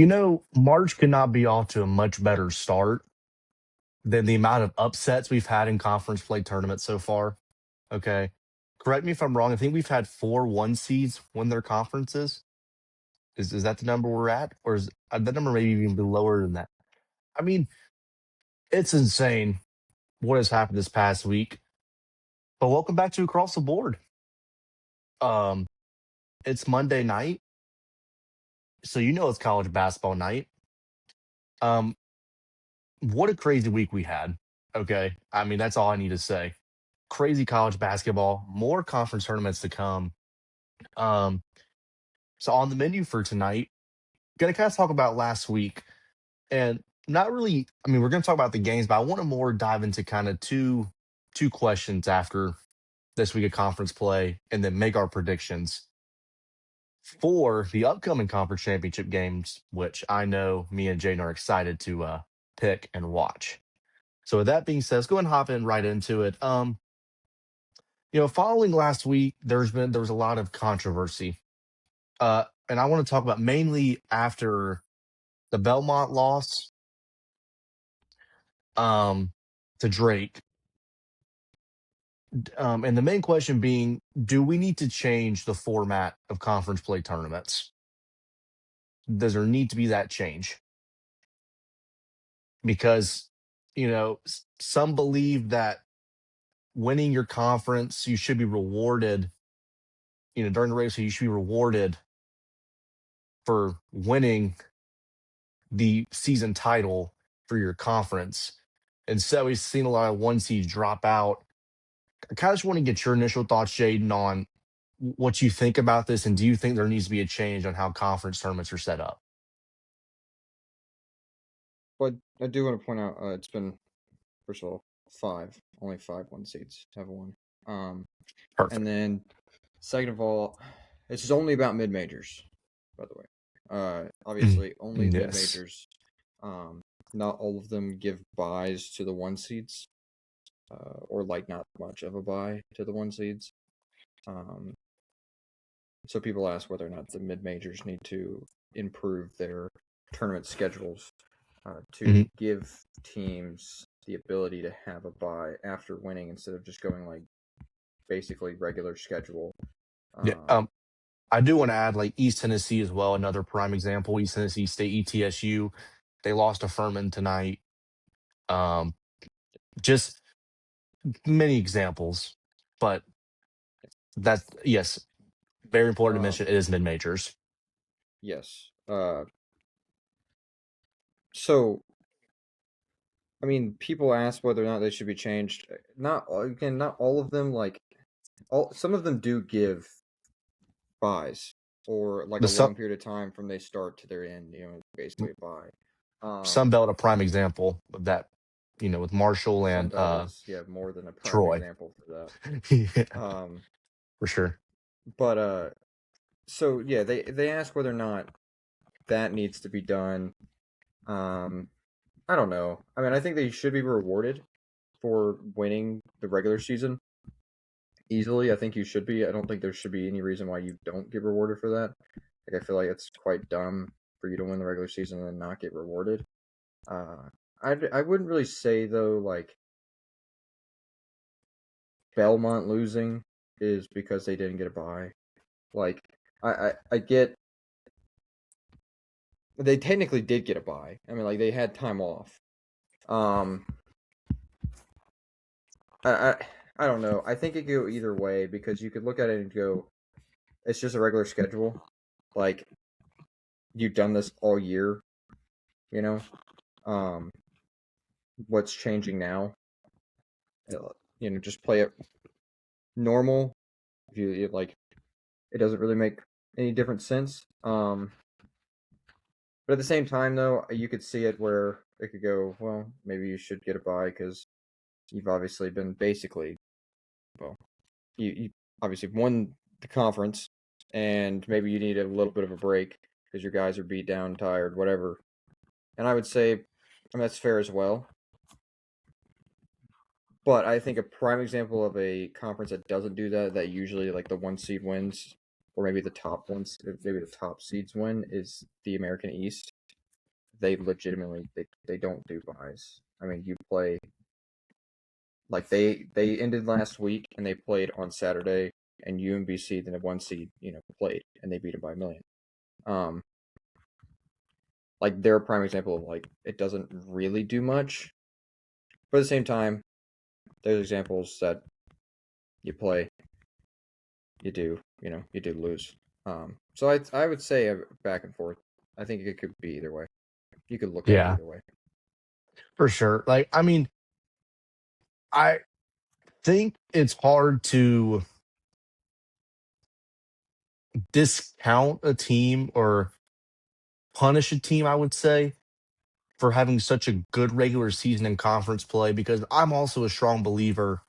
March could not be off to a much better start than the amount of upsets we've had in conference play tournaments so far. Okay. Correct me if I'm wrong. I think we've had 4 1 seeds win their conferences. Is that the number we're at? Or is that number maybe even be lower than that? I mean, it's insane what has happened this past week. But welcome back to Across the Board. Um, it's Monday night, so it's college basketball night. Um, what a crazy week we had. Okay. I mean, that's all I need to say. Crazy college basketball, more conference tournaments to come. Um, so on the menu for tonight, gonna kind of talk about last week and not really, I mean, we're gonna talk about the games, but I want to more dive into kind of two questions after this week of conference play and then make our predictions for the upcoming conference championship games, which I know me and Jaden are excited to pick and watch. So with that being said, let's go and hop in right into it. Following last week, there was a lot of controversy. And I want to talk about mainly after the Belmont loss um to Drake. And the main question being, do we need to change the format of conference play tournaments? Does there need to be that change? Because, some believe that winning your conference, you should be rewarded, during the race, you should be rewarded for winning the season title for your conference. And so we've seen a lot of 1 seeds drop out. I kind of just want to get your initial thoughts, Jaden, on what you think about this, and do you think there needs to be a change on how conference tournaments are set up? But I do want to point out, it's been, first of all, only 5 1 seeds have won. And Perfect. then, second of all, this is only about mid majors, by the way. Mm, Obviously, only the mid yes. majors. Not all of them give buys to the 1 seeds, or like not much of a buy to the 1 seeds. So people ask whether or not the mid majors need to improve their tournament schedules to Mhm. give teams the ability to have a bye after winning instead of just going like basically regular schedule. Yeah. Um, I do want to add like East Tennessee as well, another prime example. East Tennessee State ETSU, they lost to Furman tonight. Um, just many examples, but that yes, very important to mention. um, It is mid majors. yes. So I mean, people ask whether or not they should be changed. Not again, not all of them. Like all, some of them do give buys or like The a long period of time from they start to their end. Basically a buy. Sun Um, Belt, a prime example of that. With Marshall and Sunbelt is more than a prime Troy. example for Yeah, that. for sure. But so yeah, they ask whether or not that needs to be done. Um, I don't know. I mean, I think they should be rewarded for winning the regular season easily. I think you should be. I don't think there should be any reason why you don't get rewarded for that. Like I feel like it's quite dumb for you to win the regular season and then not get rewarded. Uh, I wouldn't really say though like Belmont losing is because they didn't get a bye. Like I get they technically did get a bye. I mean, like they had time off. Um, I, I I don't know. I think it could go either way because you could look at it and go, it's just a regular schedule. Like you've done this all year, you know. Um, what's changing now? Just play it normal. If you like, it doesn't really make any different sense. But at the same time, though, you could see it where it could go. Well, maybe you should get a bye because you've obviously been basically well, you obviously won the conference, and maybe you need a little bit of a break because your guys are beat down, tired, whatever. And I would say, I mean, that's fair as well. But I think a prime example of a conference that doesn't do that, that usually like the 1 seed wins, or maybe the top seeds win, is the American East. they legitimately they don't do buys. I mean, you play like they ended last week and they played on Saturday, and UMBC, then the one seed, played and they beat them by a million. Um, like they're a prime example of like it doesn't really do much, but at the same time, there's examples that you play, you do lose. So I would say back and forth. I think it could be either way. You could look at it Yeah, either way. for sure. Like, I mean, I think it's hard to discount a team or punish a team, I would say, for having such a good regular season in conference play because I'm also a strong believer,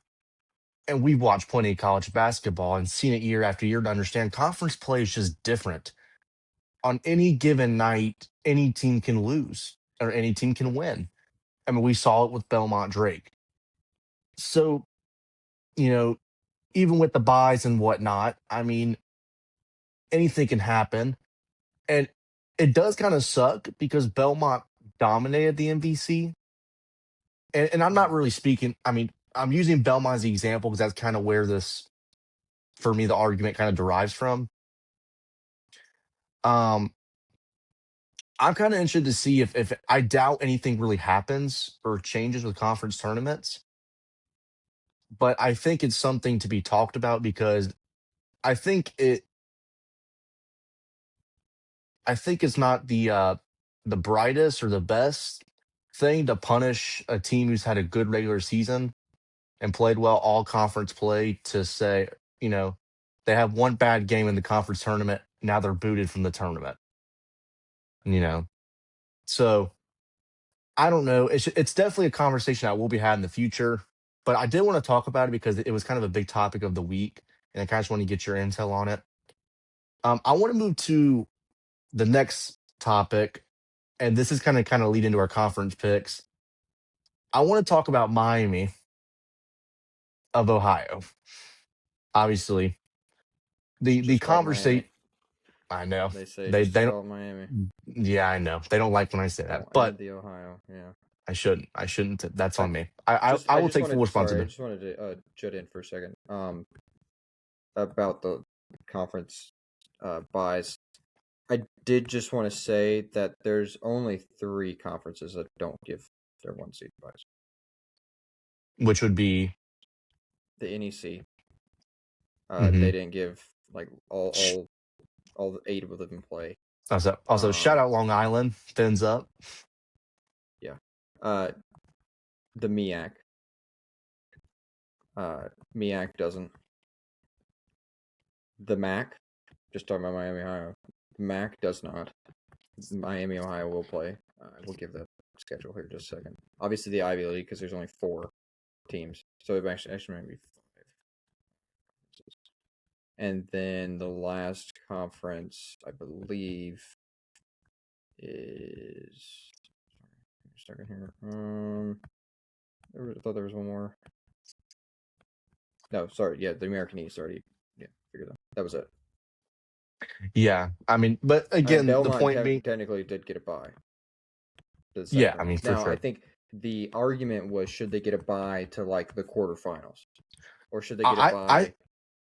and we've watched plenty of college basketball and seen it year after year to understand conference play is just different. On any given night, any team can lose or any team can win. I mean, we saw it with Belmont Drake. So, you know, even with the buys and whatnot, I mean, anything can happen. And it does kind of suck because Belmont dominated the MVC. And I'm not Mhm. really speaking, I mean, I'm using Belmont as the example because that's kind of where this, for me, the argument kind of derives from. Um, I'm kind of interested to see if I doubt anything really happens or changes with conference tournaments, but I think it's something to be talked about because I think it I think it's not the brightest or the best thing to punish a team who's had a good regular season and played well all conference play to say, you know, they have one bad game in the conference tournament, now they're booted from the tournament, you know. So I don't know. It's definitely a conversation that will be had in the future, but I did want to talk about it because it was kind of a big topic of the week, and I kind of just want to get your intel on it. I want to move to the next topic, and this is kind of lead into our conference picks. I want to talk about Miami of Ohio. Obviously, the Just call it Miami. conversation. I know They say they just don't. call it Miami. Yeah, I know they don't like when I say that, Don't but add the Ohio. Yeah. I shouldn't. I shouldn't. That's I on me. I I will just take full wanted sorry, I responsibility. just wanted to jut in for a second. About the conference buys. I did just want to say that there's only three conferences that don't give their one seed buys. Which would be. The NEC, they Mhm. didn't give like all the eight of them in play. Also, shout Um, out Long Island, fins up. yeah. Uh, the MEAC, MEAC doesn't. The MAC, just talking about Miami, Ohio. The MAC does not. Miami, Ohio will play. We'll give the schedule here just a second. Obviously, the Ivy League because there's only four teams, so it actually might be five. And then the last conference, I believe, is. Sorry, a second here. I thought there was one more. No, sorry. Yeah, the American East already. Yeah, figured that. That was it. Yeah, I mean, but again, the Belmont point being, technically did get a bye to the yeah, second I round. mean, for Now, I sure. think the argument was should they get a bye to like the quarterfinals, or should they get a I bye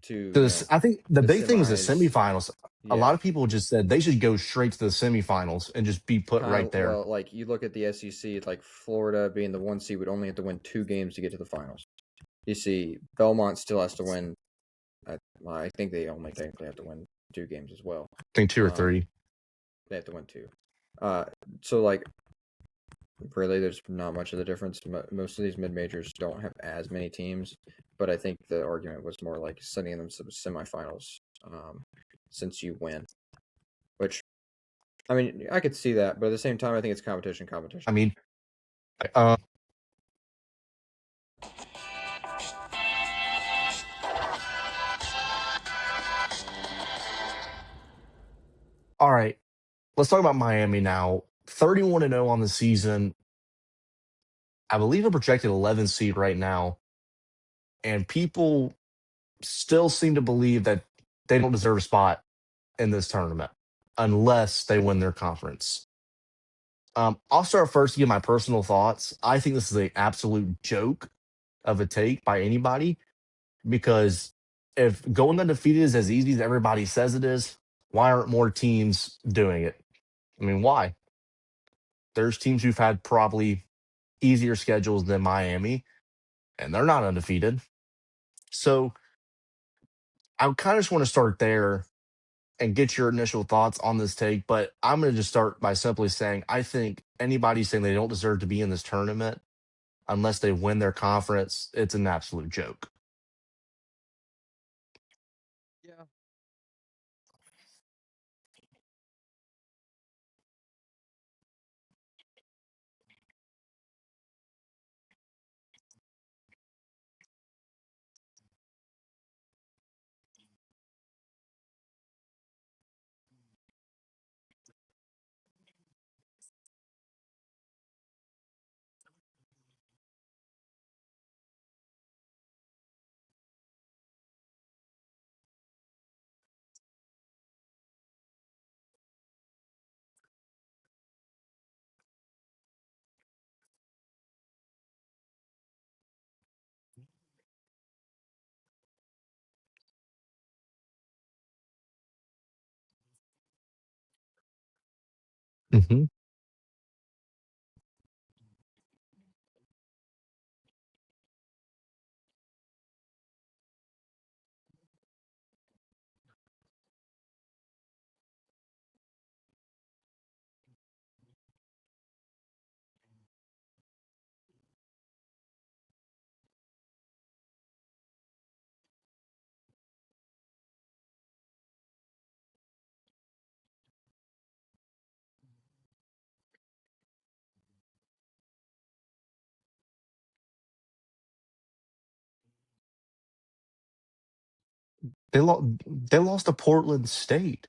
to I think the the big thing is the semis? semifinals. A Yeah, lot of people just said they should go straight to the semifinals and just be put kind right of. there. Well, like you look at the SEC, like Florida being the one seed would only have to win two games to get to the finals. You see, Belmont still has to win. I think they only technically have to win two games as well. I think two or Um, three. they have to win two. So like really, there's not much of the difference. Most of these mid majors don't have as many teams, but I think the argument was more like sending them to the semifinals, since you win. Which I mean, I could see that, but at the same time, I think it's competition. I Competition. mean, all right, let's talk about Miami now. 31-0 on the season. I believe a projected 11 seed right now, and people still seem to believe that they don't deserve a spot in this tournament unless they win their conference. I'll start first to give my personal thoughts. I think this is an absolute joke of a take by anybody because if going undefeated is as easy as everybody says it is, why aren't more teams doing it? I mean, why? There's teams who've had probably easier schedules than Miami, and they're not undefeated. So I kind of just want to start there and get your initial thoughts on this take. But I'm going to just start by simply saying I think anybody saying they don't deserve to be in this tournament unless they win their conference, it's an absolute joke. Yeah. Hmm. They lost to Portland State.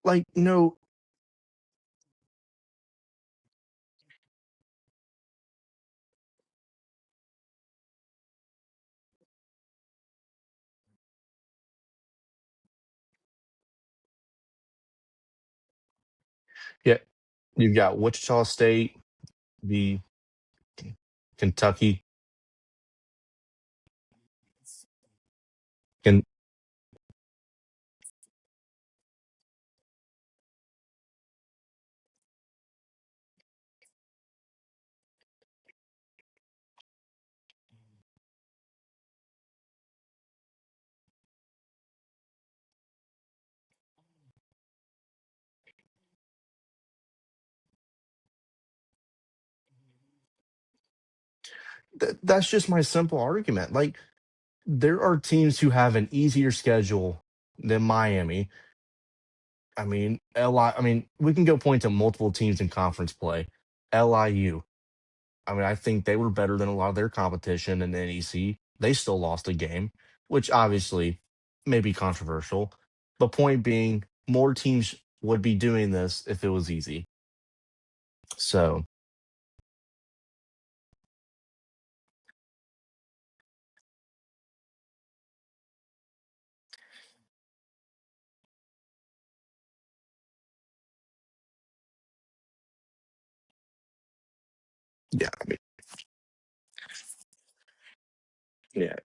Like, no, yeah, you've got Wichita State, the Kentucky. Can that's just my simple argument. Like, there are teams who have an easier schedule than Miami. I mean, LI. I mean, we can go point to multiple teams in conference play. LIU. I mean, I think they were better than a lot of their competition in the NEC. They still lost a game, which obviously may be controversial. The point being, more teams would be doing this if it was easy. So, yeah, I mean, yeah,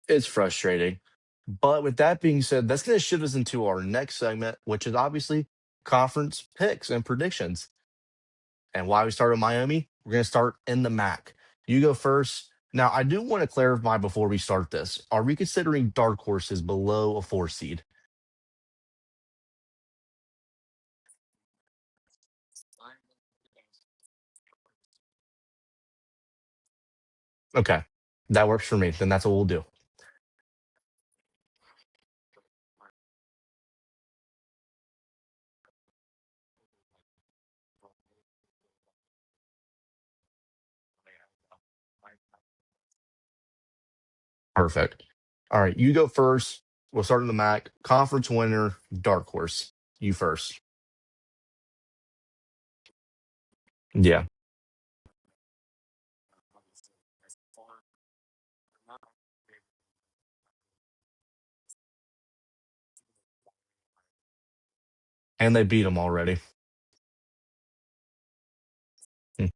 it's frustrating. But with that being said, that's going to shift us into our next segment, which is obviously conference picks and predictions. And why we started Miami, we're going to start in the MAC. You go first. Now, I do want to clarify before we start this. Are we considering dark horses below a 4 seed? Okay. That works for me. Then that's what we'll do. Perfect. All right, you go first. We'll start in the MAC. Conference winner, dark horse. You first. Yeah. And they beat them already. Hmm.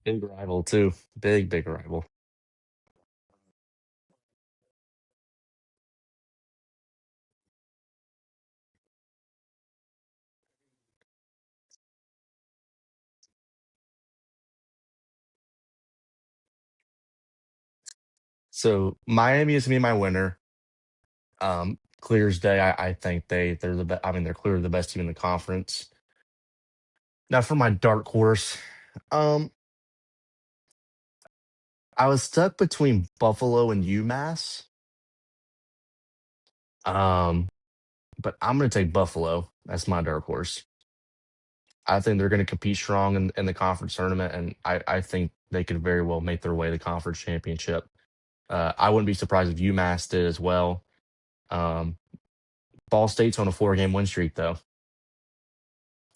Big rival, too. Big rival. So Miami is gonna be my winner. Clear as day. I think they're the best. I mean, they're clearly the best team in the conference. Now for my dark horse, um, I was stuck between Buffalo and UMass. Um, but I'm gonna take Buffalo. That's my dark horse. I think they're gonna compete strong in the conference tournament, and I think they could very well make their way to the conference championship. I wouldn't be surprised if UMass did as well. Um, Ball State's on a 4 game win streak though.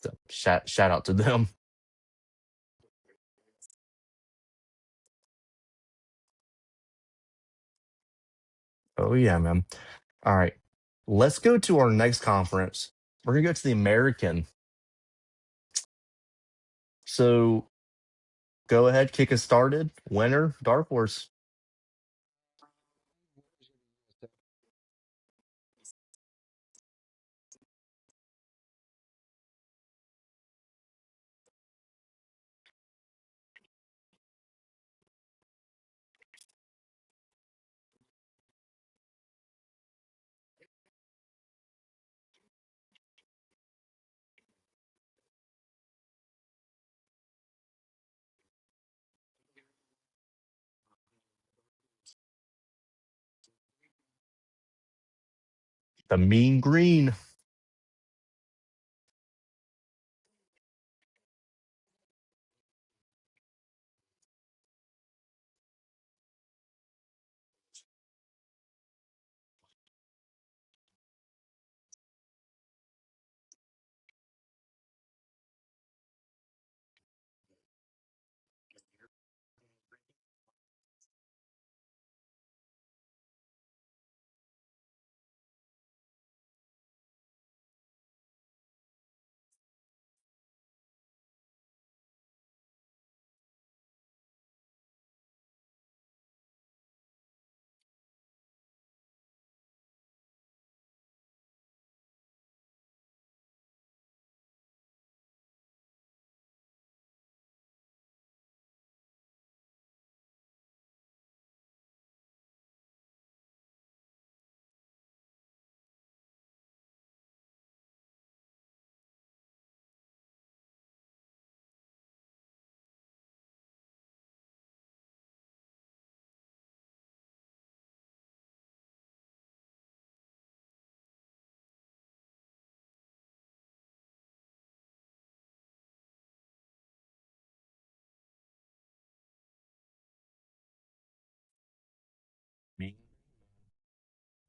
So shout out to them. Oh yeah, man. All right. Let's go to our next conference. We're gonna go to the American. So go ahead, kick us started. Winner, dark horse. The Mean Green.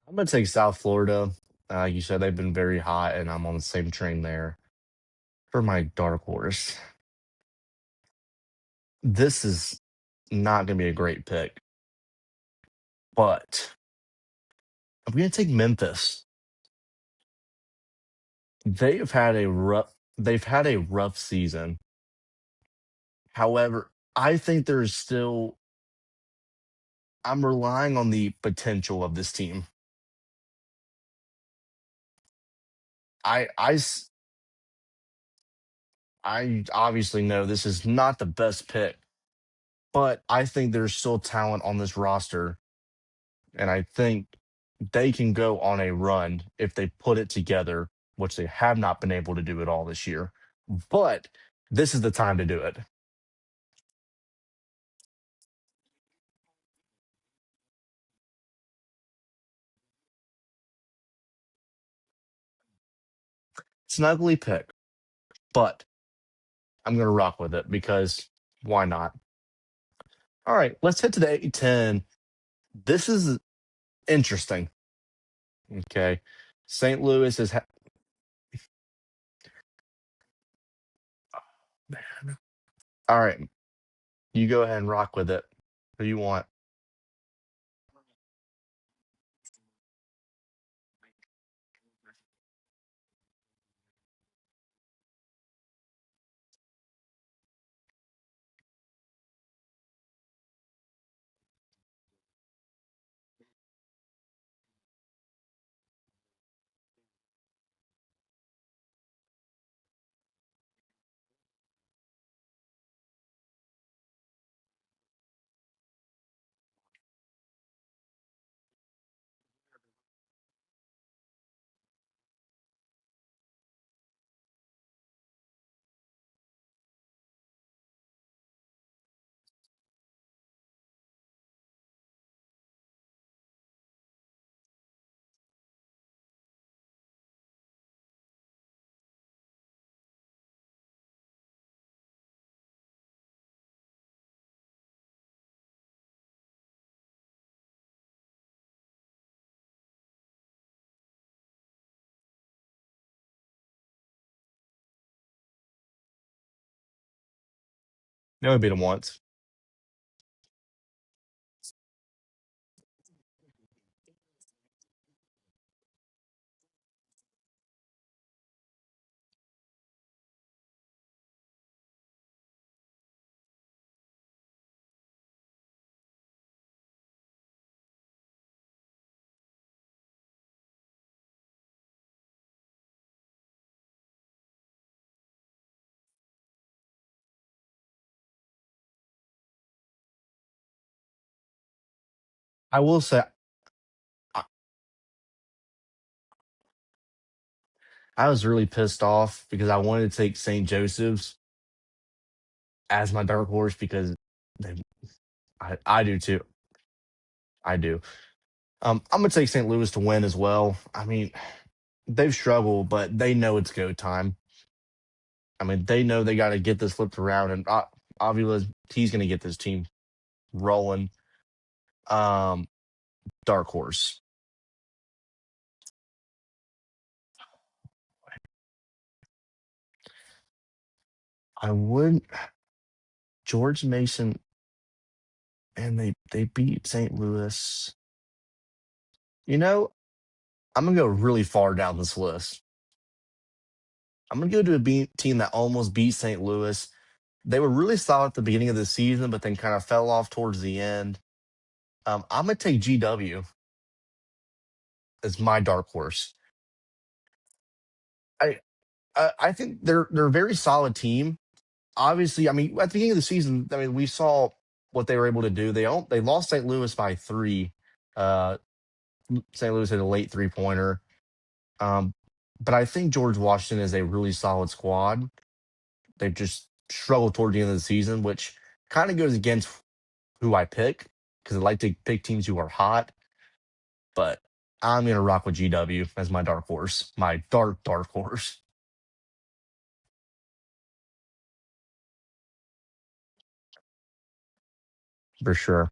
I'm gonna take South Florida. You said they've been very hot, and I'm on the same train there. For my dark horse, this is not going to be a great pick, but I'm going to take Memphis. They've had a rough season. However, I think there's still I'm relying on the potential of this team. I I s- I obviously know this is not the best pick, but I think there's still talent on this roster, and I think they can go on a run if they put it together, which they have not been able to do it all this year. But this is the time to do it. It's an ugly pick, but I'm going to rock with it because why not? All right, let's head to the A10. This is interesting. Okay. St. Louis is. All right. You go ahead and rock with it. Who you want? You only beat him once. I will say, I, I was really pissed off because I wanted to take St. Joseph's as my dark horse because they, I do too. I do. I'm gonna take St. Louis to win as well. I mean, they've struggled, but they know it's go time. I mean, they know they got to get this flipped around, and Avila, he's gonna get this team rolling. Um, dark horse. I would George Mason, and they beat St. Louis. You know, I'm gonna go really far down this list. I'm gonna go to team that almost beat St. Louis. They were really solid at the beginning of the season, but then kind of fell off towards the end. I'm gonna take GW as my dark horse. I I think they're a very solid team. Obviously, I mean at the beginning of the season, I mean we saw what they were able to do. They lost St. Louis by 3. Uh, St. Louis had a late 3-pointer. Um, but I think George Washington is a really solid squad. They've just struggled toward the end of the season, which kind of goes against who I pick because I like to pick teams who are hot. But I'm going to rock with GW as my dark horse, my dark horse for sure.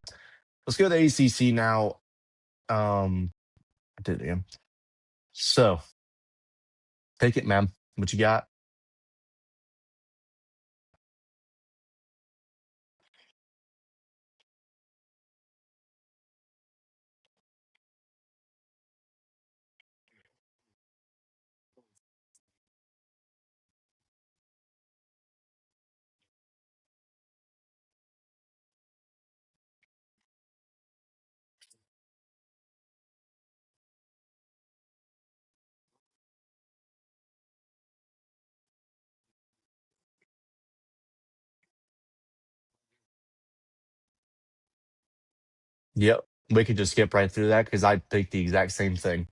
Let's go to the ACC now. I did it again. So take it, man. What you got? Yep. We could just skip right through that because I picked the exact same thing.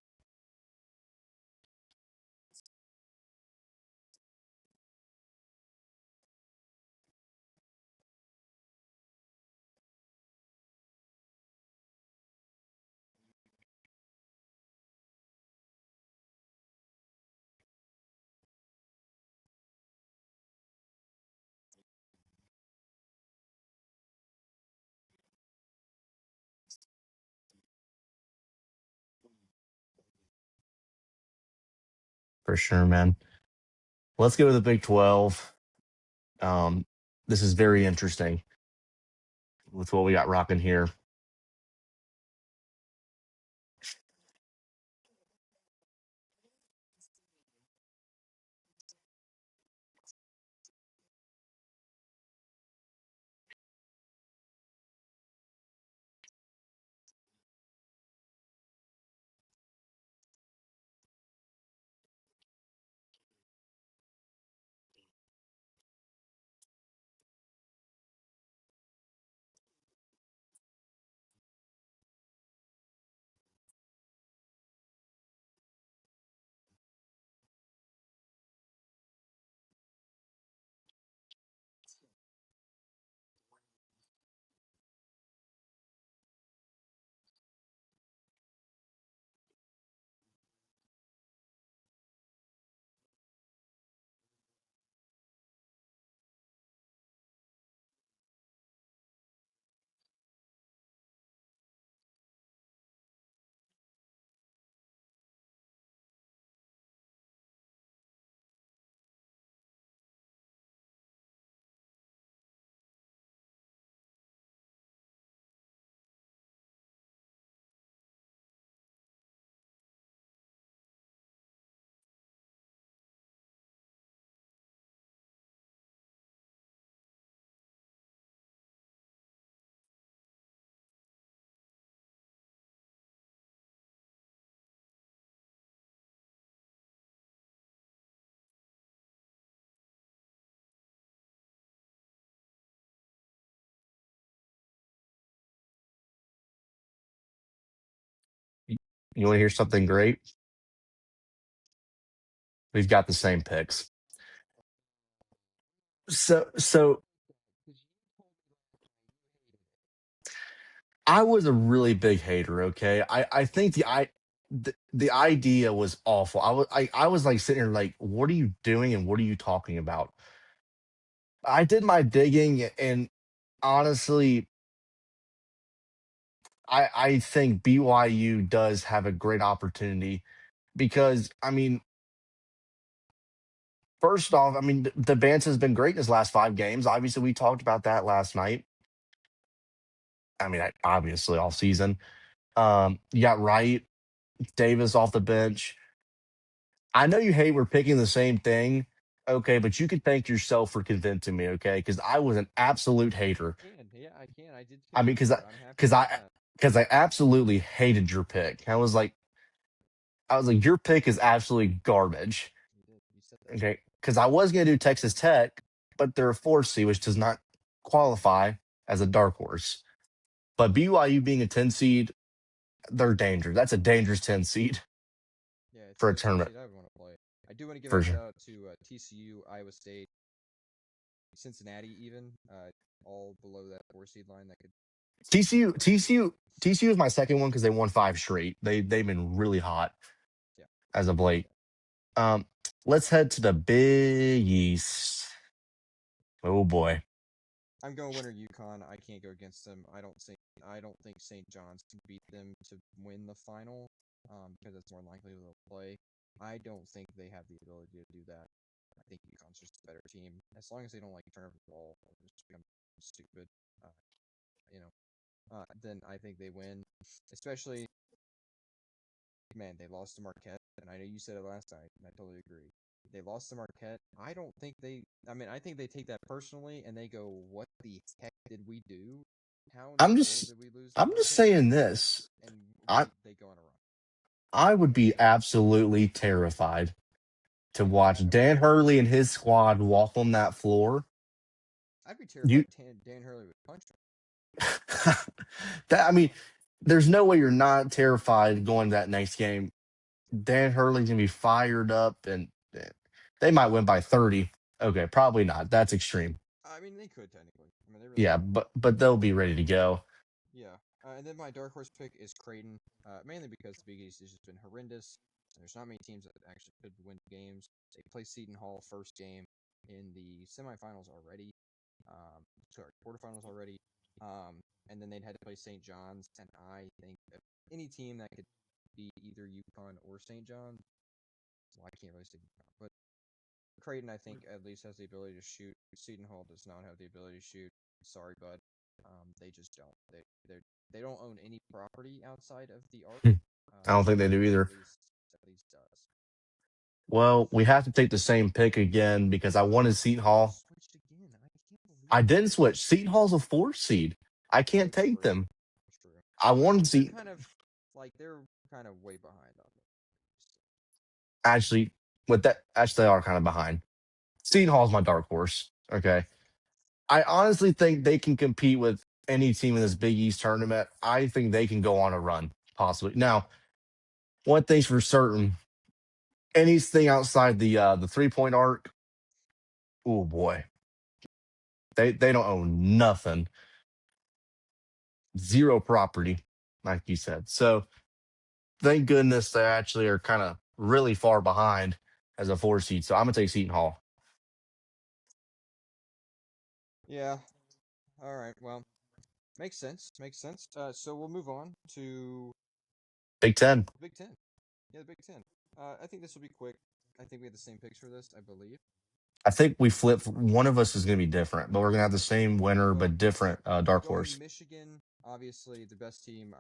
For sure, man. Let's go with the Big 12. Um, this is very interesting with what we got rocking here. You want to hear something great? We've got the same picks. So I was a really big hater. Okay, I think the idea was awful. I was like sitting here like, what are you doing and what are you talking about? I did my digging and honestly, I think BYU does have a great opportunity because I mean, first off, I mean the Vance has been great in his last 5 games. Obviously, we talked about that last night. I mean, obviously all season. You got Wright, Davis off the bench. I know you hate we're picking the same thing, okay, but you can thank yourself for convincing me, okay? Because I was an absolute hater. Can. Yeah, I can. I did I mean, change because I it. I'm happy because about I that. because I absolutely hated your pick. I was like, your pick is absolutely garbage. You did. You said that. Okay. Because I was gonna do Texas Tech, but they're a 4C, which does not qualify as a dark horse. But BYU being a 10 seed, they're dangerous. That's a dangerous 10 seed Yeah, it's for a the 10 tournament seed I would want to play. I do want to give a for shout sure. out to TCU, Iowa State, Cincinnati, even all below that 4 seed line that could TCU, quite easily. TCU, TCU is my second one because they won 5 straight. They've been really hot Yeah, as of late. yeah. Um, let's head to the Big East. Oh boy. I'm going winner UConn. I can't go against them. I don't think St. John's can beat them to win the final. because it's more likely they'll play. I don't think they have the ability to do that. I think UConn's just a better team. As long as they don't like turn over the ball or just become stupid, uh, then I think they win. Especially, man, they lost to Marquette, and I know you said it last night, and I totally agree. They lost to Marquette. I don't think they. I mean, I think they take that personally, and they go, "What the heck did we do? How in the I'm world just did we lose to I'm just Marquette?" saying this. And I they go on a run. I would be absolutely terrified to watch Dan Hurley and his squad walk on that floor. I'd be You terrified Dan Hurley would punch me. that I mean, there's no way you're not terrified going to that next game. Dan Hurley's gonna be fired up, and they might win by 30. Okay, probably not. That's extreme. I mean, they could technically. I mean, they really Yeah, could. but they'll be ready to go. Yeah. And then my dark horse pick is Creighton, mainly because the Big East has just been horrendous. There's not many teams that actually could win games. They play Seton Hall first game in the semifinals already. Sorry, quarterfinals already. And then they'd had to play St. John's, and I think that any team that could beat either UConn or St. John's, well, I can't really say UConn, but Creighton, I think, at least has the ability to shoot. Seton Hall does not have the ability to shoot. Sorry, bud. They just don't. They don't own any property outside of the arc. I don't think they do Creighton either. at least does. Well, we have to take the same pick again because I wanted Seton You Hall. switched again. I can't believe I it. didn't switch. Seton Hall's a 4 seed. I can't That's take true. them. That's true. I wanted They're Seton. kind of they're kind of way behind on me. Actually, with that, actually, they are kind of behind. Seton Hall's my dark horse. Okay. I honestly think they can compete with any team in this Big East tournament. I think they can go on a run, possibly. Now, one thing's for certain, anything outside the 3 point arc, oh boy, they don't own nothing, zero property, like you said. So thank goodness they actually are kind of really far behind as a 4 seed. So I'm gonna take Seton Hall. Yeah. All right. Well, makes sense. Makes sense. So we'll move on to Big Ten. the Big Ten. Yeah, the Big Ten. I think this will be quick. I think we have the same picks for this, I believe. I think we flip. One of us is gonna be different, but we're gonna have the same winner Well, but different I'm dark going horse. Michigan, obviously the best team,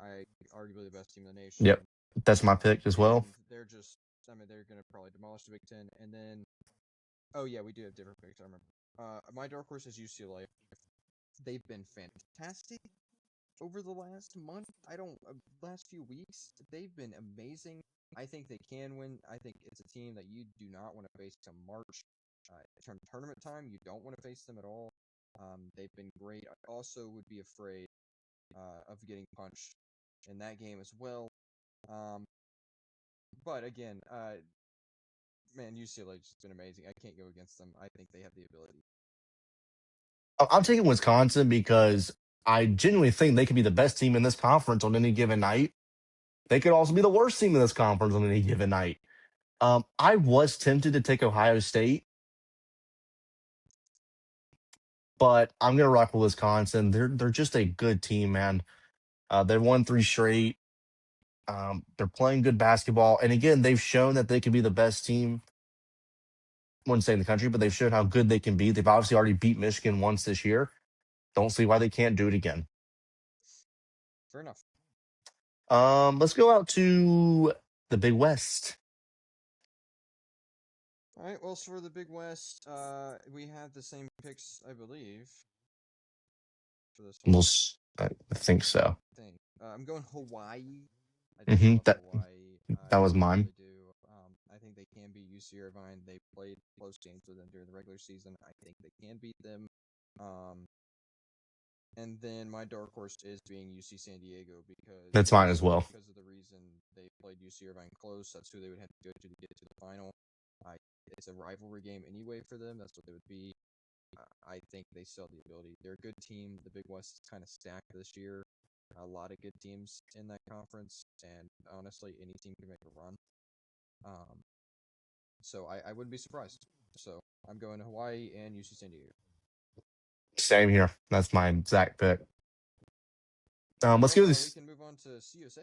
arguably the best team in the nation. Yep, that's my pick as well. And they're just, I mean, they're gonna probably demolish the Big Ten. And then, oh yeah, we do have different picks. I remember. My dark horse is UCLA. They've been fantastic over the last month. Last few weeks, they've been amazing. I think they can win. I think it's a team that you do not want to face till March. Tournament time, you don't want to face them at all. They've been great. I also would be afraid of getting punched in that game as well. Um, but again, man, UCLA's just been amazing. I can't go against them. I think they have the ability. I'm taking Wisconsin because I genuinely think they could be the best team in this conference on any given night. They could also be the worst team in this conference on any given night. I was tempted to take Ohio State, but I'm gonna rock with Wisconsin. They're just a good team, man. They've won 3 straight. They're playing good basketball, and again, they've shown that they can be the best team. I wouldn't say in the country, but they've shown how good they can be. They've obviously already beat Michigan once this year. Don't see why they can't do it again. Fair enough. Let's go out to the Big West. All right. Well, for the Big West, we have the same picks, I believe, for this one. I think so. I'm going Hawaii. I just Hmm love That Hawaii. that was I mine. really do. I think they can beat UC Irvine. They played close games with them during the regular season. I think they can beat them. And then my dark horse is being UC San Diego because That's mine as well. because of the reason they played UC Irvine close. That's who they would have to go to get to the final. It's a rivalry game anyway for them. That's what they would be. I think they still have the ability. They're a good team. The Big West is kind of stacked this year. A lot of good teams in that conference, and honestly, any team can make a run. So I wouldn't be surprised. So I'm going to Hawaii and UC San Diego. Same here. That's my exact pick. All right, Let's well, go to we this. can move on to CUSA.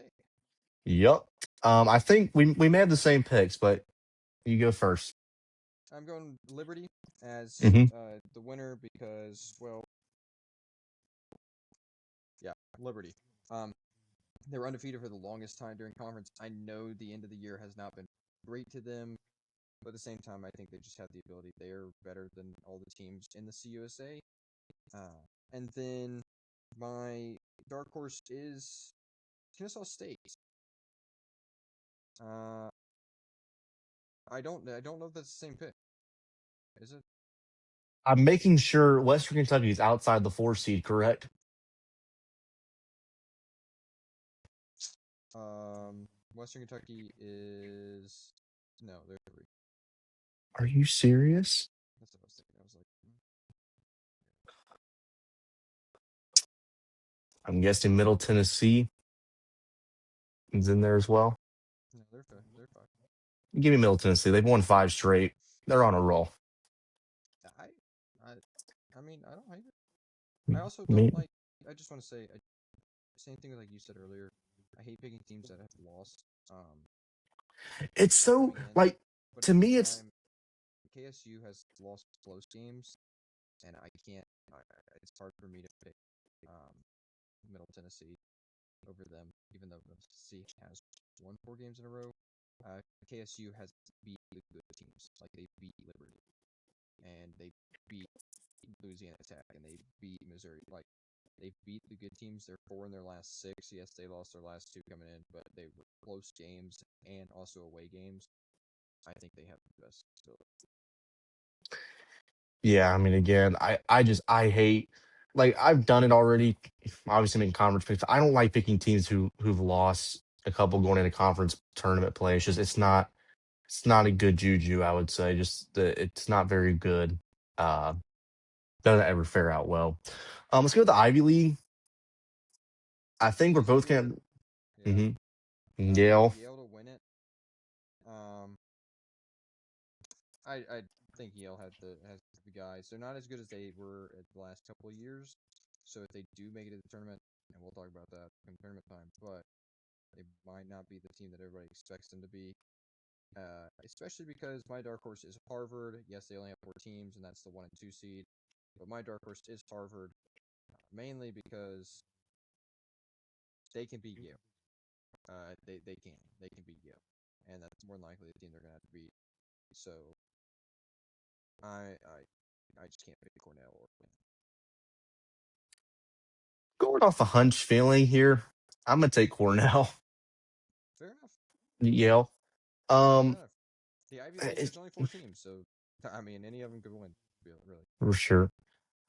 Yep. I think we may have the same picks, but you go first. I'm going Liberty as Hmm. the winner because, well, yeah, Liberty. Um, they were undefeated for the longest time during conference. I know the end of the year has not been great to them, but at the same time, I think they just have the ability. They are better than all the teams in the CUSA. And then my dark horse is Kennesaw State. Uh, I don't know if that's the same pick. Is it? I'm making sure Western Kentucky is outside the 4 seed, correct? Western Kentucky is no, they're three. Are you serious? That's what I was thinking. I was like, I'm guessing Middle Tennessee is in there as well. no, they're five. They're five. Give me Middle Tennessee. They've won 5 straight. They're on a roll. I, I, I mean, I don't hate it. I also I don't mean, like. I just want to say, same thing like you said earlier. I hate picking teams that have lost. it's so Coming in, like but at to the same me, it's time, KSU has lost close games, and I can't. It's hard for me to pick um, Middle Tennessee over them, even though Middle Tennessee has won 4 games in a row. KSU has beat the good teams, like they beat Liberty and they beat Louisiana Tech and they beat Missouri. Like they beat the good teams. They're 4 in their last 6. Yes, they lost their last 2 coming in, but they were close games and also away games. I think they have the best ability. yeah. I mean, again, I hate like I've done it already. Obviously, making conference picks. I don't like picking teams who've lost a couple going into conference tournament play. It's just it's not a good juju. I would say just it's not very good. Uh, doesn't ever fare out well. Let's go with the Ivy League. I think we're Easy both here. gonna. Yeah. Hmm. I'm going Yale. Yale to win it. Um, I think Yale has the guys. They're not as good as they were at the last couple of years. So if they do make it to the tournament, and we'll talk about that in tournament time, but they might not be the team that everybody expects them to be. Especially because my dark horse is Harvard. Yes, they only have 4 teams, and that's the 1 and 2 seed. But my dark horse is Harvard, mainly because they can beat Yale. They can beat Yale, and that's more than likely the team they're gonna have to beat. So I just can't pick Cornell or win. Going off a hunch feeling here, I'm gonna take Cornell. Fair enough. Yale. Fair Um, enough. The Ivy League, it's, there's only 4 teams, so I mean, any of them could win. Really. for sure.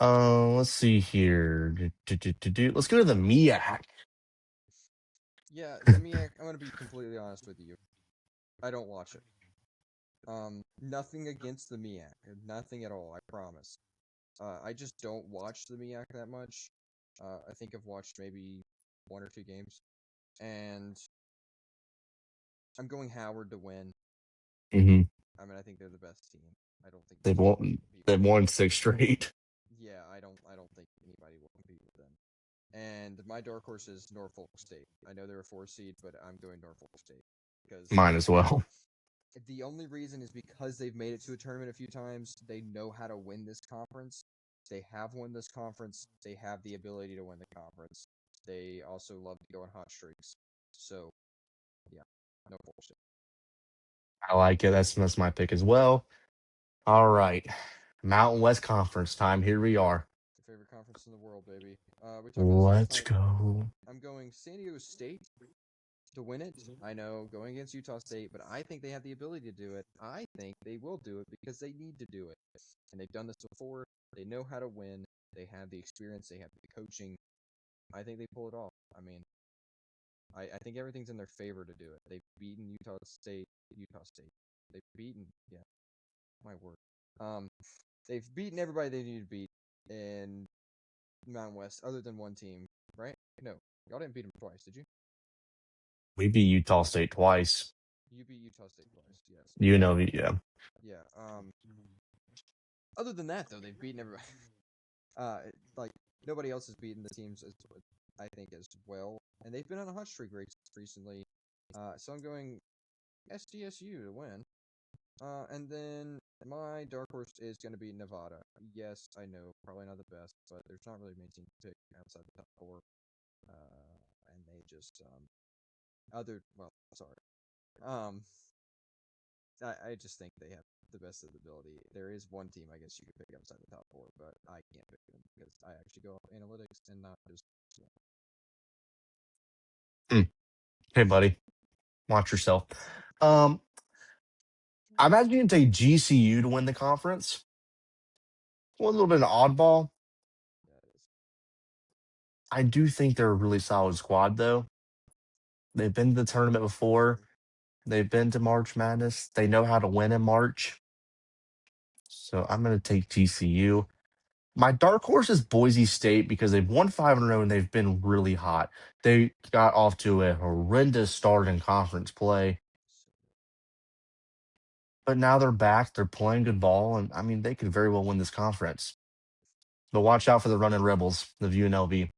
Let's see here. Let's go to the MIAC. Yeah, the MEAC. I'm gonna be completely honest with you. I don't watch it. Nothing against the MEAC, nothing at all. I promise. I just don't watch the MEAC that much. I think I've watched maybe 1 or 2 games, and I'm going Howard to win. Hmm. I mean, I think they're the best team. I don't think They've anybody will won. compete They've with them. won 6 straight. Yeah, I don't think anybody will compete with them. And my dark horse is Norfolk State. I know they're a 4 seed, but I'm going Norfolk State because Mine as well. the only reason is because they've made it to a tournament a few times. They know how to win this conference. They have won this conference. They have the ability to win the conference. They also love to go on hot streaks. So, yeah, no bullshit. I like it. That's my pick as well. All right, Mountain West Conference time. Here we are. The favorite conference in the world, baby. We talked about this last Let's night. go. I'm going San Diego State to win it. I know going against Utah State, but I think they have the ability to do it. I think they will do it because they need to do it. And they've done this before. They know how to win. They have the experience. They have the coaching. I think they pull it off. I mean, I think everything's in their favor to do it. They've beaten Utah State. Utah State. They've beaten. Yeah, my word. Um, they've beaten everybody they need to beat in Mountain West, other than 1 team, right? No, y'all didn't beat them twice, did you? We beat Utah State twice. You beat Utah State twice, yes. You know, yeah. Yeah. Other than that, though, they've beaten everybody. uh, like nobody else has beaten the teams as I think as well, and they've been on a hot streak recently. So I'm going SDSU to win. And then my dark horse is going to be Nevada. Yes, I know, probably not the best, but there's not really many teams to pick outside the top four. And they just sorry. Um, I just think they have the best of the ability. There is one team I guess you could pick outside the top four, but I can't pick them because I actually go off analytics and not just. Hey, buddy, watch yourself. Um, I imagine you can take GCU to win the conference. Well, a little bit of an oddball. That is. I do think they're a really solid squad, though. They've been to the tournament before. They've been to March Madness. They know how to win in March. So I'm going to take GCU. My dark horse is Boise State because they've won 5 in a row and they've been really hot. They got off to a horrendous start in conference play, but now they're back. They're playing good ball, and I mean they could very well win this conference. But watch out for the running Rebels, the UNLV.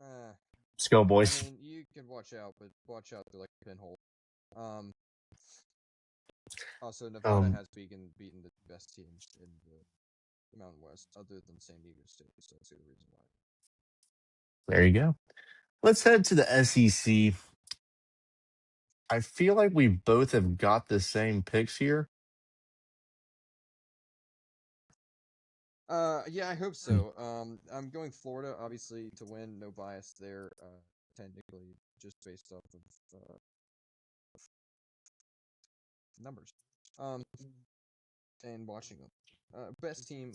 Uh, Let's go, I boys. mean, you can watch out, but watch out through like a pinhole. Um, Also, Nevada Um, has beaten the best teams in the Mountain West, other than San Diego State. So that's the other reason why. there you go. Let's head to the SEC. I feel like we both have got the same picks here. Yeah, I hope Hmm. so. I'm going Florida, obviously, to win. No bias there. Technically, just based off of numbers. Um, and watching them. Best team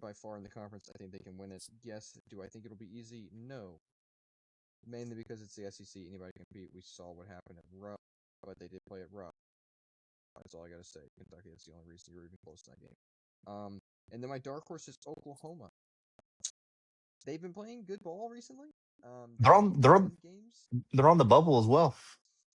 by far in the conference. I think they can win it. Yes. Do I think it'll be easy? No. Mainly because it's the SEC. Anybody can compete. We saw what happened at Rupp, but they did play at Rupp. That's all I gotta say. Kentucky. That's the only reason you were even close to that game. And then my dark horse is Oklahoma. They've been playing good ball recently. They They're need on to they're on win games. they're on the bubble as well.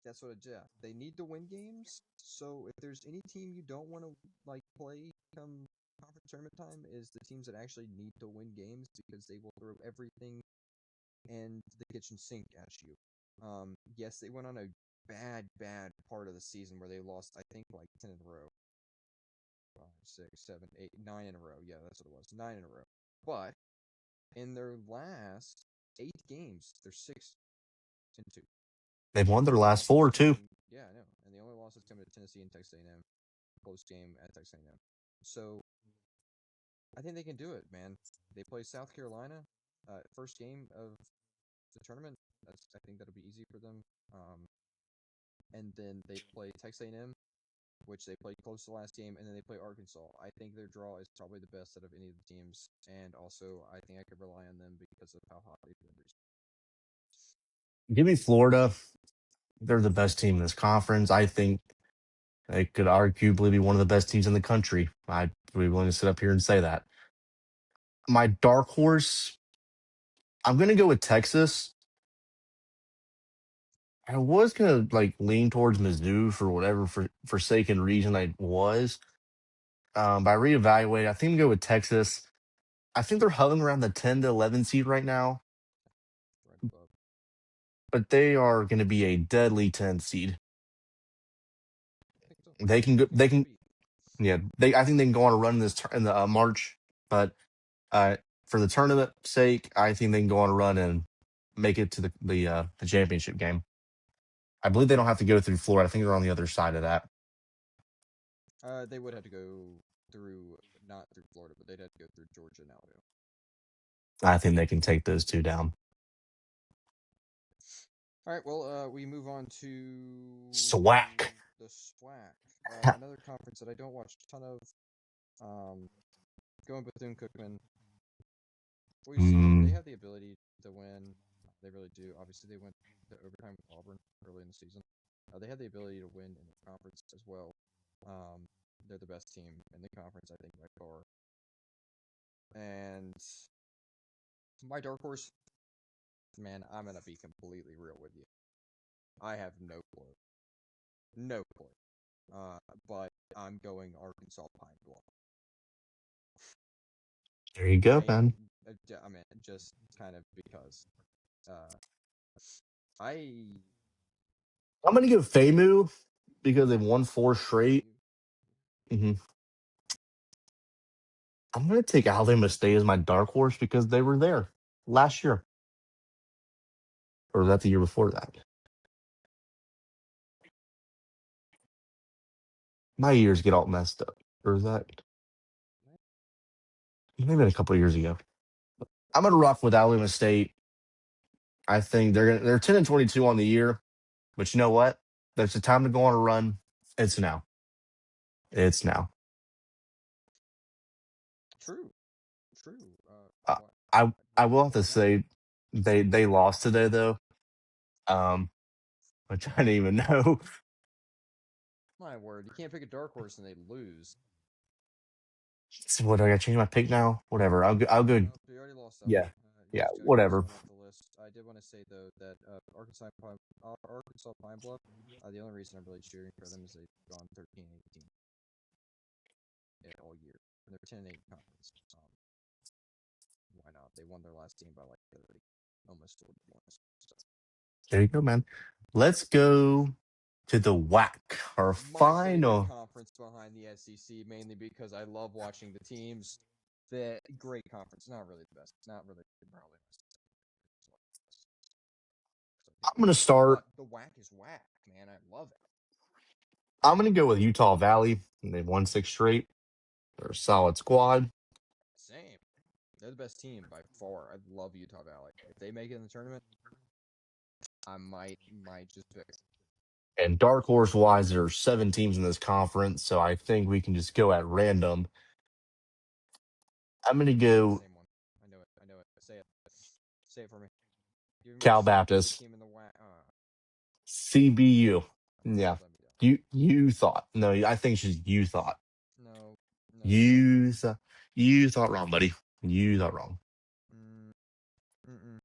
That's what yeah. They need to win games. So if there's any team you don't want to like play come conference tournament time, is the teams that actually need to win games because they will throw everything and the kitchen sink at you. Yes, they went on a bad part of the season where they lost, I think, like 10 in a row. 5, 6, 7, 8, 9 in a row. Yeah, that's what it was. 9 in a row. But in their last 8 games, they're 6-2. They've won their last Losses four too. coming, yeah, I know. And the only losses coming to Tennessee and Texas A&M. Close game at Texas A&M. So I think they can do it, man. They play South Carolina, first game of the tournament. I think that'll be easy for them. And then they play Texas A&M, which they played close to the last game, and then they play Arkansas. I think their draw is probably the best out of any of the teams, and also I think I could rely on them because of how hot they've been recently. Give me Florida. They're the best team in this conference. I think they could arguably be one of the best teams in the country. I'd be willing to sit up here and say that. My dark horse, I'm gonna go with Texas. I was gonna like lean towards Mizzou for whatever forsaken reason I was. But I reevaluated. I think I'm gonna go with Texas. I think they're hovering around the 10 to 11 seed right now, Right above. but they are going to be a deadly 10 seed. I think so. They can They're go. difficult They to can. beat. Yeah. They. I think they can go on a run in in the March, but uh, for the tournament sake, I think they can go on a run and make it to the championship game. I believe they don't have to go through Florida. I think they're on the other side of that. They would have to go through, not through Florida, but they'd have to go through Georgia and Alabama. I think they can take those two down. All right, well, we move on to Swack. the SWAC, another conference that I don't watch a ton of. Going Bethune-Cookman, we've seen them. They Mm, have the ability to win. They really do. Obviously, they went to overtime with Auburn early in the season. They have the ability to win in the conference as well. They're the best team in the conference, I think, by far. And my dark horse, man, I'm gonna be completely real with you. I have no clue, no clue. But I'm going Arkansas Pine Bluff. there you go, man. I mean, just kind of because. Uh, I I'm gonna go FAMU because they've won four straight. hmm I'm gonna take Alabama State as my dark horse because they were there last year, or was that the year before that? My years get all messed up. Or is that maybe a couple of years ago? I'm gonna rock with Alabama State. I think they're 10-22 on the year, but you know what? There's a time to go on a run. It's now. It's now. True. True. Uh, What? I will have to Why not? say they lost today though, um, which I didn't even know. My word, you can't pick a dark horse and they lose. So what, do I got to change my pick now? Whatever. I'll go. Nope, you already lost that one. Yeah, You yeah. just gotta cross Whatever. that one off the list. I did want to say though that Arkansas Pine Bluff, the only reason I'm really cheering for them is they've gone 13-18 all year. And they're 10-8 in conference. Why not? They won their last team by like 30, almost 40 points. So There you go, man. Let's go to the WAC, our my favorite final. conference behind the SEC, mainly because I love watching the teams. The great conference, not really the best, not really probably the best. I'm gonna start. But the whack is whack, man. I love it. I'm gonna go with Utah Valley. And they've won six straight. They're a solid squad. Same. They're the best team by far. I love Utah Valley. If they make it in the tournament, I might just pick them. And dark horse wise, there are seven teams in this conference, so I think we can just go at random. I'm gonna go Same one. I know it. I know it. Say it. Say it for me. Give me a Cal CBU Baptist, team in the whack. CBU. You Yeah, let me down. you thought no, I think she's you thought No, no, you let me down. you thought you thought wrong, buddy. You thought wrong. Mm, mm-mm.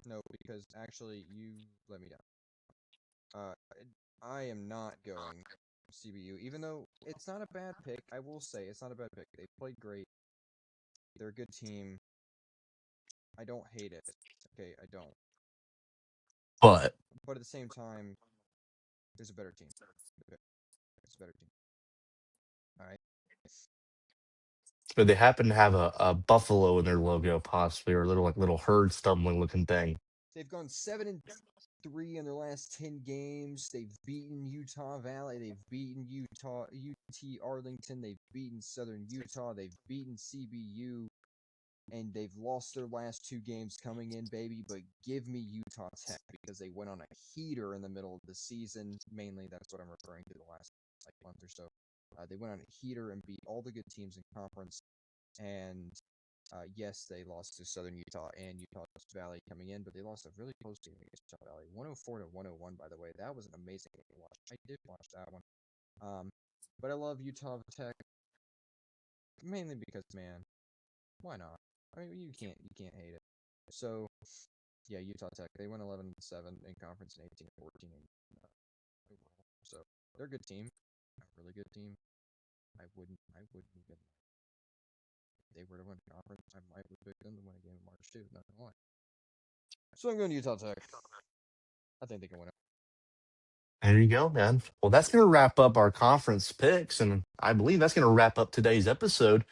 No, because actually you let me down. Uh, I am not going CBU, even though it's not a bad pick. I will say it's not a bad pick. They played great. They're a good team. I don't hate it. Okay, I don't. But But at the same time, there's a better team. Okay, it's a better team. All right. they happen to have a buffalo in their logo, possibly, or a little herd stumbling looking thing. They've gone 7-3 in their last 10 games. They've beaten Utah Valley. They've beaten UT Arlington. They've beaten Southern Utah. They've beaten CBU. And they've lost their last 2 games coming in, baby. But give me Utah Tech because they went on a heater in the middle of the season. Mainly, that's what I'm referring to the last month or so. They went on a heater and beat all the good teams in conference. And yes, they lost to Southern Utah and Utah Valley coming in, but they lost a really close game against Utah Valley, 104-101. By the way, that was an amazing game to watch. I did watch that one. But I love Utah Tech mainly because, man, why not? I mean, you can't hate it. So yeah, Utah Tech, they went 11-7 in conference and 18-14 in overall. So they're a good team, a really good team. I wouldn't even. If they were to win conference, I might would pick them to win a game in March too. Not gonna lie. So I'm going to Utah Tech. I think they can win it. There you go, man. Well, that's going to wrap up our conference picks, and I believe that's going to wrap up today's episode.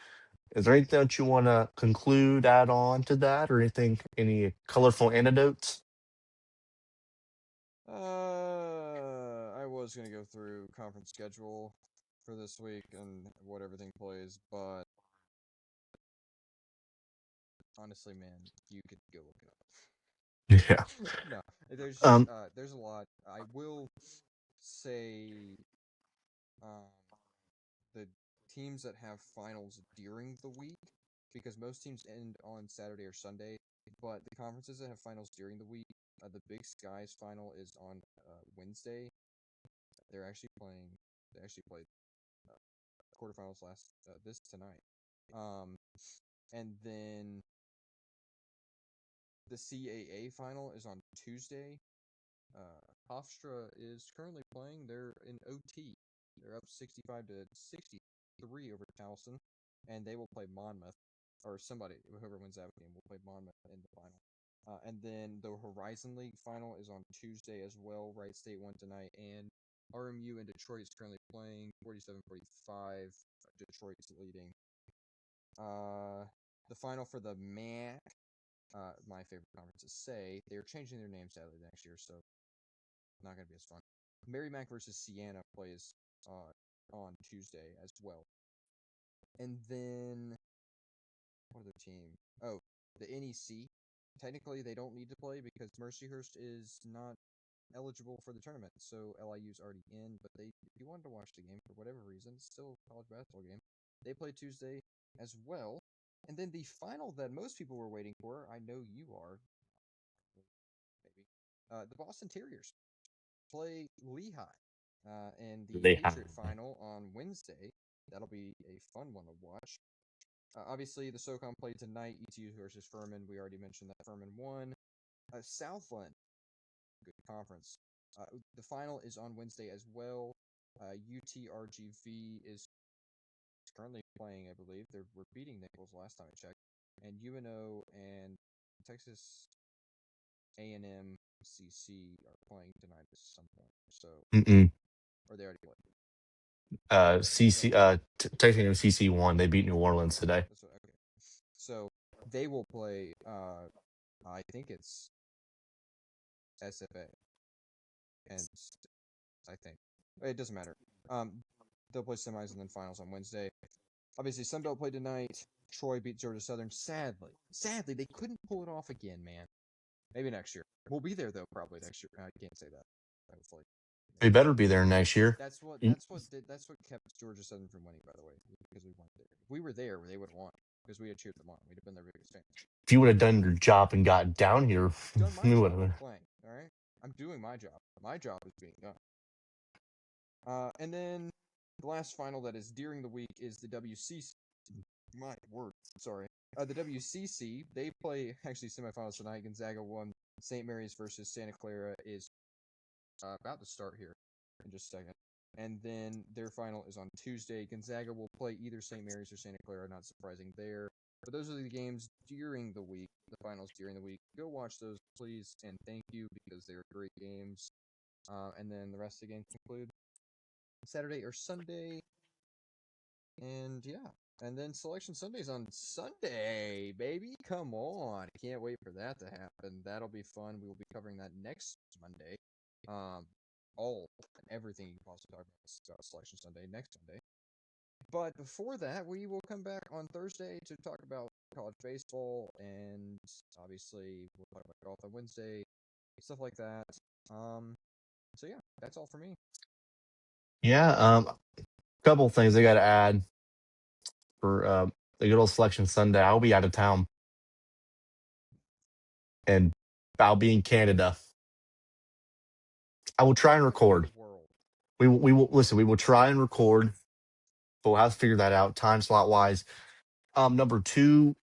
Is there anything that you want to conclude, add on to that, or anything, any colorful anecdotes? I was gonna go through conference schedule for this week and what everything plays, but honestly, man, you could go look it Yeah. up. No, Um. there's a lot. I will say, um, the teams that have finals during the week, because most teams end on Saturday or Sunday, but the conferences that have finals during the week, the Big Skies final is on Wednesday. They're actually playing. They actually played uh, quarterfinals this tonight. Um, and then the CAA final is on Tuesday. Hofstra is currently playing. They're in OT. They're up 65-63 over Towson, and they will play Monmouth, or somebody, whoever wins that game, will play Monmouth in the final. And then the Horizon League final is on Tuesday as well. Wright State won tonight, and RMU and Detroit is currently playing 47-45. Detroit's leading. The final for the MAC, my favorite conference to say, they're changing their name sadly next year, so not going to be as fun. Merrimack versus Siena plays on Tuesday as well. And then, what other team? Oh, the NEC. Technically, they don't need to play because Mercyhurst is not eligible for the tournament, so LIU's already in. But if you wanted to watch the game for whatever reason, it's still a college basketball game. They play Tuesday as well. And then the final that most people were waiting for, I know you are, maybe, the Boston Terriers play Lehigh in the They have. Patriot final on Wednesday. That'll be a fun one to watch. Obviously, the SoCon played tonight, ETU versus Furman. We already mentioned that Furman won. Southland, good conference. The final is on Wednesday as well. UTRGV is currently playing, I believe. We're beating Nichols last time I checked. And UNO and Texas A&M CC are playing tonight at some point. So, or they already played. CC, technically CC won. They beat New Orleans today. Okay. So they will play. I think it's SFA, and I think it doesn't matter. They'll play semis and then finals on Wednesday. Obviously, Sunbelt played tonight. Troy beat Georgia Southern. Sadly, they couldn't pull it off again, man. Maybe next year. We'll be there though, probably next year. I can't say that. Hopefully. We better be there next year. That's what kept Georgia Southern from winning, by the way, because we weren't there. If we were there, they would have won because we had cheered them on. We'd have been their biggest fans. If you would have done your job and got down here, done my job of playing. All right, I'm doing my job. My job is being done. And then the last final that is during the week is the WCC. My word, sorry. The WCC, they play actually semifinals tonight. Gonzaga won. St. Mary's versus Santa Clara is about to start here in just a second. And then their final is on Tuesday. Gonzaga will play either St. Mary's or Santa Clara, not surprising there. But those are the games during the week, the finals during the week. Go watch those, please, and thank you, because they're great games. And then the rest of the games conclude Saturday or Sunday. And yeah. And then Selection Sunday's on Sunday, baby. Come on. I can't wait for that to happen. That'll be fun. We will be covering that next Monday. All and everything you can possibly talk about Selection Sunday next Sunday. But before that, we will come back on Thursday to talk about college baseball, and obviously we'll talk about golf on Wednesday, stuff like that. So yeah, that's all for me. Yeah, couple things I got to add for the good old Selection Sunday. I'll be out of town, and I'll be in Canada. I will try and record. We will listen. We will try and record, but we'll have to figure that out time slot wise. Number two,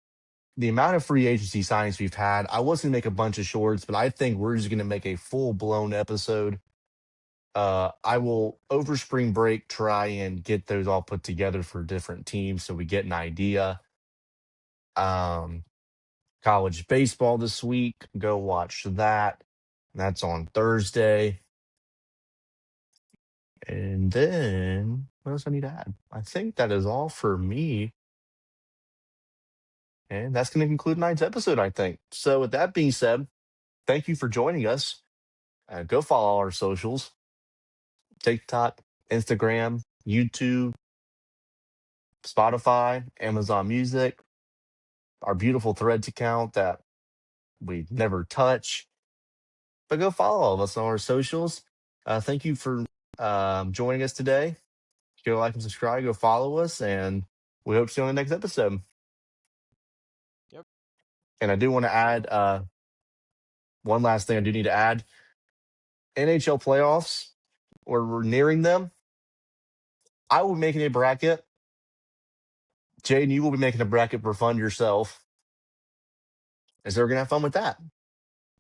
the amount of free agency signings we've had. I was gonna make a bunch of shorts, but I think we're just gonna make a full blown episode. I will over spring break try and get those all put together for different teams so we get an idea. College baseball this week. Go watch that. That's on Thursday. And then what else I need to add? I think that is all for me. And that's going to conclude tonight's episode, I think. So, with that being said, thank you for joining us. Go follow our socials: TikTok, Instagram, YouTube, Spotify, Amazon Music, our beautiful Threads account that we never touch. But go follow all of us on our socials. Thank you for joining us today. Go like and subscribe, go follow us, and we hope to see you on the next episode. Yep. And I do want to add one last thing I do need to add. NHL playoffs, we're nearing them. I will be making a bracket. Jaden, you will be making a bracket for fun yourself. And so we're going to have fun with that.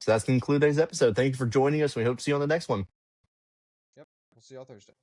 So that's going to conclude today's episode. Thank you for joining us. We hope to see you on the next one. Yep. We'll see y'all Thursday.